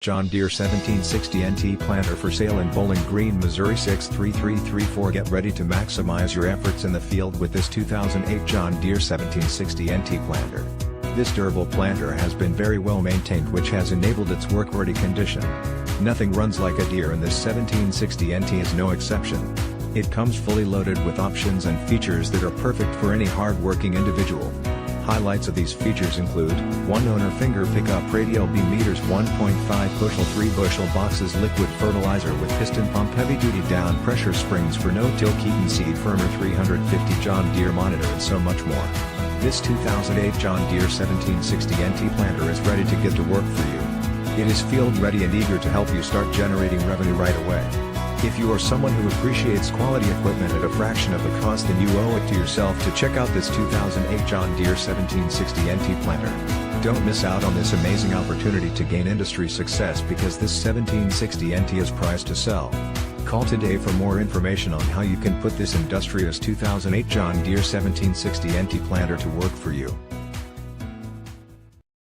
John Deere 1760NT planter for sale in Bowling Green, Missouri 63334. Get ready to maximize your efforts in the field with this 2008 John Deere 1760NT planter. This durable planter has been very well maintained, which has enabled its work-ready condition. Nothing runs like a Deere, and this 1760NT is no exception. It comes fully loaded with options and features that are perfect for any hard-working individual. Highlights of these features include: 1-owner finger pickup radial B meters, 1.5 bushel 3 bushel boxes, liquid fertilizer with piston pump, heavy-duty down pressure springs for no-till, Keaton seed firmer, 350 John Deere monitor, and so much more. This 2008 John Deere 1760NT planter is ready to get to work for you. It is field ready and eager to help you start generating revenue right away. If you are someone who appreciates quality equipment at a fraction of the cost, then you owe it to yourself to check out this 2008 John Deere 1760NT planter. Don't miss out on this amazing opportunity to gain industry success, because this 1760NT is priced to sell. Call today for more information on how you can put this industrious 2008 John Deere 1760NT planter to work for you.